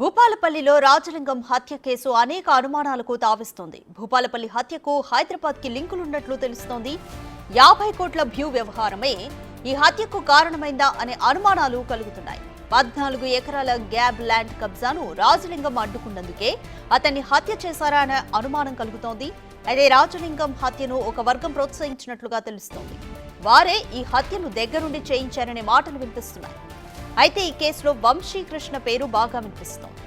భూపాలపల్లిలో రాజలింగం హత్య కేసు అనేక అనుమానాలకు తావిస్తోంది. భూపాలపల్లి హత్యకు హైదరాబాద్ కి లింకులున్నట్లు తెలుస్తోంది. 50 కోట్ల భూ వ్యవహారమే ఈ హత్యకు కారణమైందా అనే అనుమానాలు కలుగుతున్నాయి. 14 ఎకరాల గ్యాబ్ ల్యాండ్ కబ్జాను రాజలింగం అడ్డుకున్నందుకే అతన్ని హత్య చేశారా అనే అనుమానం కలుగుతోంది. అయితే రాజలింగం హత్యను ఒక వర్గం ప్రోత్సహించినట్లుగా తెలుస్తోంది. వారే ఈ హత్యను దగ్గరుండి చేయించారనే మాటలు వినిపిస్తున్నాయి. అయితే ఈ కేసులో వంశీకృష్ణ పేరు బాగా వినిపిస్తోంది.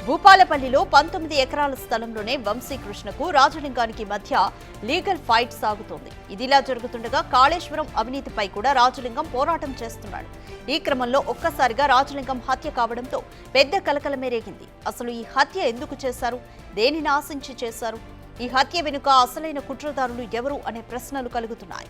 భూపాలపల్లిలో 19 ఎకరాల స్థలంలోనే వంశీకృష్ణకు రాజలింగానికి మధ్య లీగల్ ఫైట్ సాగుతోంది. ఇదిలా జరుగుతుండగా కాళేశ్వరం అవినీతిపై కూడా రాజలింగం పోరాటం చేస్తున్నాడు. ఈ క్రమంలో ఒక్కసారిగా రాజలింగం హత్య కావడంతో పెద్ద కలకలమే రేగింది. అసలు ఈ హత్య ఎందుకు చేశారు, దేనిని ఆశించి చేశారు, ఈ హత్య వెనుక అసలైన కుట్రదారులు ఎవరు అనే ప్రశ్నలు కలుగుతున్నాయి.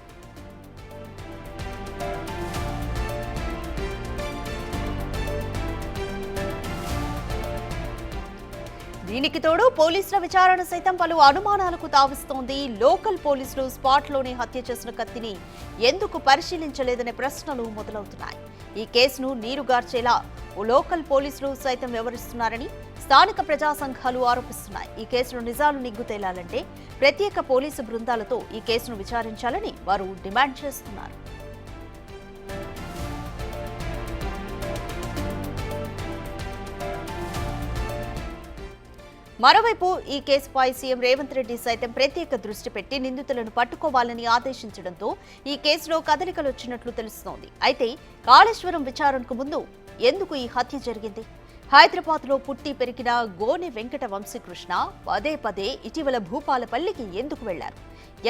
దీనికి తోడు పోలీసుల విచారణ సైతం పలు అనుమానాలకు తావిస్తోంది. లోకల్ పోలీసులు స్పాట్లోనే హత్య చేసిన కత్తిని ఎందుకు పరిశీలించలేదనే ప్రశ్నలు మొదలవుతున్నాయి. ఈ కేసును నీరుగార్చేలా లోకల్ పోలీసులు సైతం వ్యవహరిస్తున్నారని స్థానిక ప్రజా సంఘాలు ఆరోపిస్తున్నాయి. ఈ కేసులో నిజాలు నిగ్గు తేలాలంటే ప్రత్యేక పోలీసు బృందాలతో ఈ కేసును విచారించాలని వారు డిమాండ్ చేస్తున్నారు. మరోవైపు ఈ కేసుపై సీఎం రేవంత్ రెడ్డి సైతం ప్రత్యేక దృష్టి పెట్టి నిందితులను పట్టుకోవాలని ఆదేశించడంతో ఈ కేసులో కదలికలు వచ్చినట్లు తెలుస్తోంది. అయితే కాళేశ్వరం విచారణకు ముందు ఎందుకు ఈ హత్య జరిగింది? హైదరాబాద్ లో పుట్టి పెరిగిన గోనె వెంకట వంశీకృష్ణ పదే పదే ఇటీవల భూపాలపల్లికి ఎందుకు వెళ్లారు?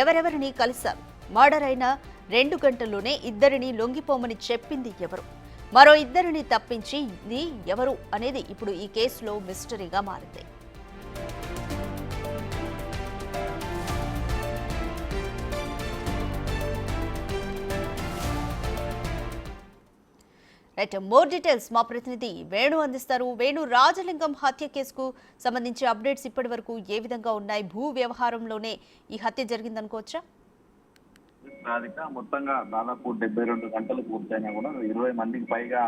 ఎవరెవరిని కలిశారు? మర్డర్ అయిన 2 గంటల్లోనే ఇద్దరిని లొంగిపోమని చెప్పింది ఎవరు? మరో ఇద్దరిని తప్పించింది ఎవరు అనేది ఇప్పుడు ఈ కేసులో మిస్టరీగా మారింది. రైట్, మోర్ డీటెయిల్స్ మా ప్రతినిధి వేణు అందిస్తారు. వేణు, రాజలింగం హత్య కేసుకు సంబంధించి అప్డేట్స్ ఇప్పటి వరకు ఏ విధంగా ఉన్నాయి? భూ వ్యవహారంలోనే ఈ హత్య జరిగిందనుకోవచ్చా? మొత్తంగా దాదాపు 72 గంటలు పూర్తయినా కూడా 20 మందికి పైగా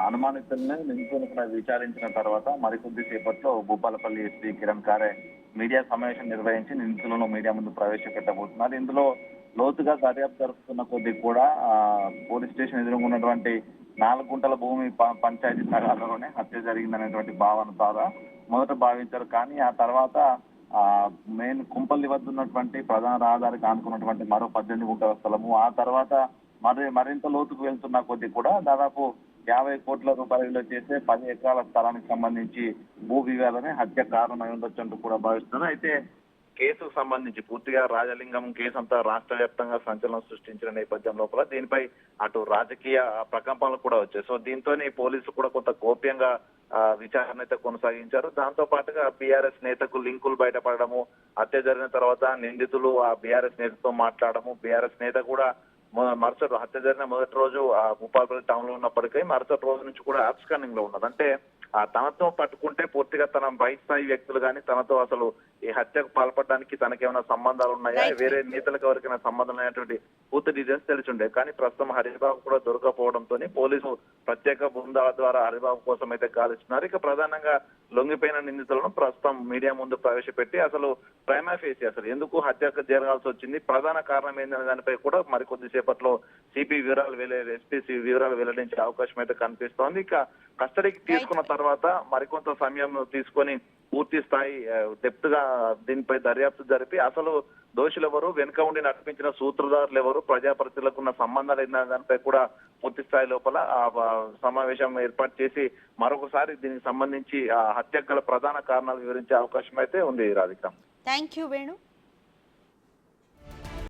అనుమానితులను నిందితులను విచారించిన తర్వాత మరికొద్ది సేపట్లో భూపాలపల్లి ఎస్పీ కిరణ్ ఖారే మీడియా సమావేశం నిర్వహించి నిందితులను మీడియా ముందు ప్రవేశపెట్టబోతున్నారు. ఇందులో లోతుగా దర్యాప్తు జరుపుతున్న కొద్ది కూడా పోలీస్ స్టేషన్ ఎదురుగా ఉన్నటువంటి 4 గుంటల భూమి పంచాయతీ తగాదాలోనే హత్య జరిగిందనేటువంటి భావన ద్వారా మొదట భావించారు. కానీ ఆ తర్వాత మెయిన్ కుంపల్లి వద్ద ఉన్నటువంటి ప్రధాన రహదారికి ఆనుకున్నటువంటి మరో 18 గుంటల స్థలము, ఆ తర్వాత మరింత లోతుకు వెళ్తున్న కొద్ది కూడా దాదాపు 50 కోట్ల రూపాయలు చేసే 10 ఎకరాల స్థలానికి సంబంధించి భూ వివాదమే హత్య కారణమై ఉండొచ్చు కూడా భావిస్తున్నారు. అయితే కేసుకు సంబంధించి పూర్తిగా రాజలింగం కేసు అంతా రాష్ట్ర వ్యాప్తంగా సంచలనం సృష్టించిన నేపథ్యం లోపల దీనిపై అటు రాజకీయ ప్రకంపనలు కూడా వచ్చాయి. సో దీంతో పోలీసులు కూడా కొంత గోప్యంగా విచారణ అయితే కొనసాగించారు. దాంతో పాటుగా బీఆర్ఎస్ నేతకు లింకులు బయటపడము, హత్య జరిగిన తర్వాత నిందితులు ఆ బీఆర్ఎస్ నేతతో మాట్లాడము, బీఆర్ఎస్ నేత కూడా మరుసటి హత్య జరిగిన మొదటి రోజు భూపాలపల్లి టౌన్ లో ఉన్నప్పటికీ మరుసటి రోజు నుంచి కూడా అబ్స్కానింగ్ లో ఉన్నది. అంటే తనతో పట్టుకుంటే పూర్తిగా తన పై స్థాయి వ్యక్తులు కానీ తనతో అసలు ఈ హత్యకు పాల్పడడానికి తనకేమైనా సంబంధాలు ఉన్నాయా, వేరే నేతలకు ఎవరికైనా సంబంధం అనేటువంటి పూర్తి డీటెయిల్స్ తెలిసిండే. కానీ ప్రస్తుతం హరిబాబు కూడా దొరకపోవడంతో పోలీసు ప్రత్యేక బృందాల ద్వారా హరిబాబు కోసం అయితే గాలిస్తున్నారు. ఇక ప్రధానంగా లొంగిపోయిన నిందితులను ప్రస్తుతం మీడియా ముందు ప్రవేశపెట్టి అసలు ప్రైమా ఫేసి అసలు ఎందుకు హత్య జరగాల్సి వచ్చింది, ప్రధాన కారణం ఏందనే దానిపై కూడా మరికొద్ది సేపట్లో సిపి ఎస్పీ వివరాలు వెల్లడించే అవకాశం అయితే కనిపిస్తోంది. ఇక కస్టడీకి తీసుకున్న తర్వాత మరికొంత సమయం తీసుకొని పూర్తి స్థాయి డెప్త్ గా దీనిపై దర్యాప్తు జరిపి అసలు దోషులు ఎవరు, వెనుక ఉండి నడిపించిన సూత్రధారులు ఎవరు, ప్రజాప్రతినిధులకు ఉన్న సంబంధాలు ఏంటనే దానిపై కూడా పూర్తి స్థాయి లోపల సమావేశం ఏర్పాటు చేసి మరొకసారి దీనికి సంబంధించి హత్యకు గల ప్రధాన కారణాలు వివరించే అవకాశం అయితే ఉంది. Radhika, thank you Venu.